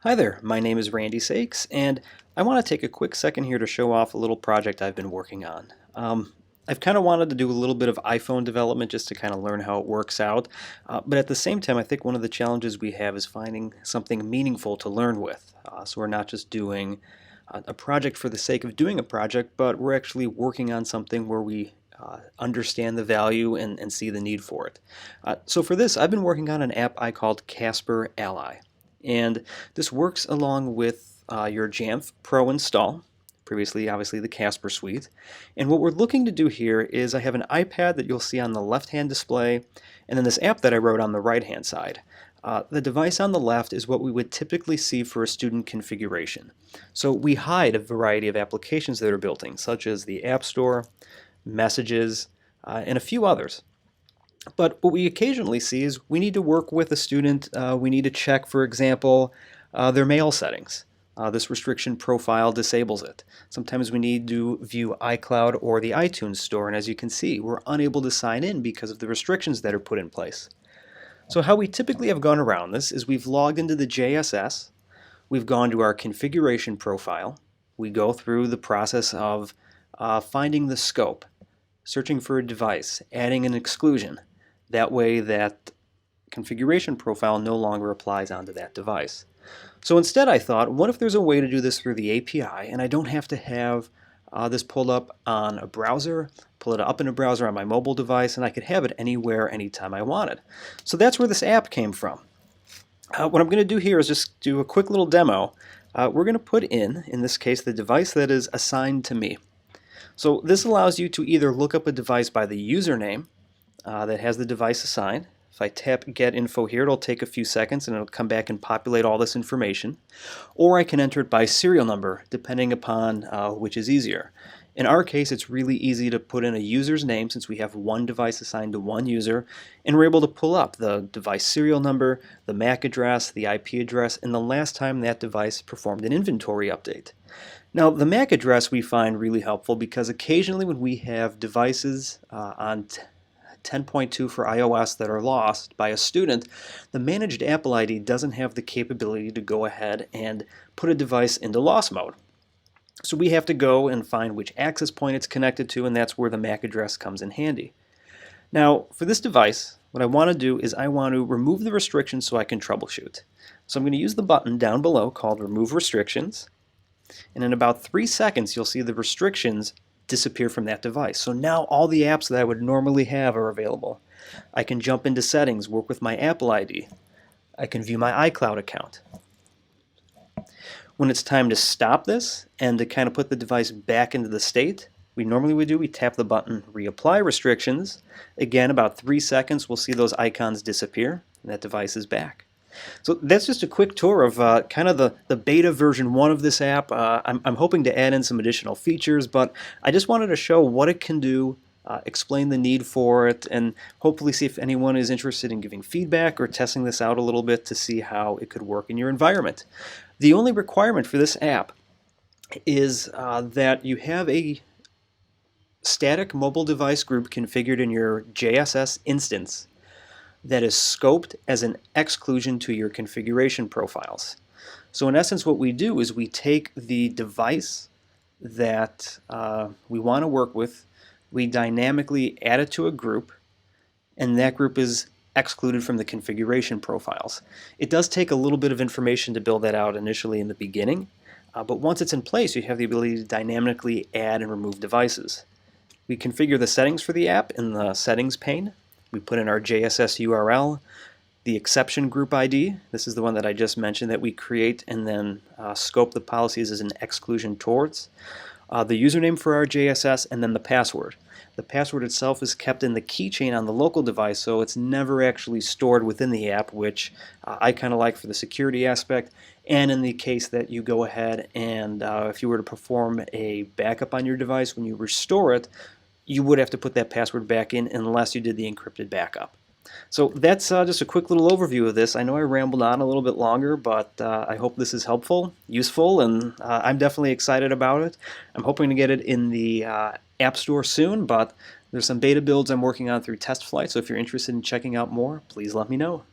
Hi there, my name is Randy Sakes, and I want to take a quick second here to show off a little project I've been working on. I've kind of wanted to do a little bit of iPhone development just to kind of learn how it works out, but at the same time I think one of the challenges we have is finding something meaningful to learn with. So we're not just doing a project for the sake of doing a project, but we're actually working on something where we understand the value and see the need for it. So for this, I've been working on an app I called CasperAlly. And this works along with your jamf Pro install, previously obviously the Casper suite. And what we're looking to do here is I have an iPad that you'll see on the left-hand display, and then this app that I wrote on the right-hand side. The device on the left is what we would typically see for a student configuration. So we hide a variety of applications that are built in, such as the App Store, Messages, and a few others. But what we occasionally see is we need to work with a student. We need to check, for example, their mail settings. This restriction profile disables it. Sometimes we need to view iCloud or the iTunes store, and as you can see, we're unable to sign in because of the restrictions that are put in place. So how we typically have gone around this is we've logged into the JSS, we've gone to our configuration profile, we go through the process of finding the scope, searching for a device, adding an exclusion. That way that configuration profile no longer applies onto that device. So instead I thought, what if there's a way to do this through the API and I don't have to have this pulled up on a browser, pull it up in a browser on my mobile device, and I could have it anywhere, anytime I wanted. So that's where this app came from. What I'm going to do here is just do a quick little demo. We're going to put in this case, the device that is assigned to me. So this allows you to either look up a device by the username that has the device assigned. If I tap Get Info here, it'll take a few seconds and it'll come back and populate all this information. Or I can enter it by serial number, depending upon which is easier. In our case, it's really easy to put in a user's name since we have one device assigned to one user, and we're able to pull up the device serial number, the MAC address, the IP address, and the last time that device performed an inventory update. Now, the MAC address we find really helpful because occasionally when we have devices on 10.2 for iOS that are lost by a student, the managed Apple ID doesn't have the capability to go ahead and put a device into loss mode. So we have to go and find which access point it's connected to, and that's where the MAC address comes in handy. Now, for this device, what I want to do is I want to remove the restrictions so I can troubleshoot. So I'm going to use the button down below called Remove Restrictions, and in about 3 seconds you'll see the restrictions disappear from that device. So now all the apps that I would normally have are available. I can jump into settings, work with my Apple ID. I can view my iCloud account. When it's time to stop this and to kind of put the device back into the state, we tap the button Reapply Restrictions. Again, about 3 seconds, we'll see those icons disappear, and that device is back. So that's just a quick tour of kind of the beta version 1 of this app. I'm hoping to add in some additional features, but I just wanted to show what it can do, explain the need for it, and hopefully see if anyone is interested in giving feedback or testing this out a little bit to see how it could work in your environment. The only requirement for this app is that you have a static mobile device group configured in your JSS instance that is scoped as an exclusion to your configuration profiles. So in essence what we do is we take the device that we want to work with, we dynamically add it to a group, and that group is excluded from the configuration profiles. It does take a little bit of information to build that out initially in the beginning, but once it's in place you have the ability to dynamically add and remove devices. We configure the settings for the app in the settings pane. We put in our JSS URL, the exception group ID, this is the one that I just mentioned that we create and then scope the policies as an exclusion towards, the username for our JSS, and then the password. The password itself is kept in the keychain on the local device, so it's never actually stored within the app, which I kind of like for the security aspect. And in the case that you go ahead and if you were to perform a backup on your device, when you restore it, you would have to put that password back in unless you did the encrypted backup. So that's just a quick little overview of this. I know I rambled on a little bit longer, but I hope this is helpful, useful, and I'm definitely excited about it. I'm hoping to get it in the App Store soon, but there's some beta builds I'm working on through TestFlight, so if you're interested in checking out more, please let me know.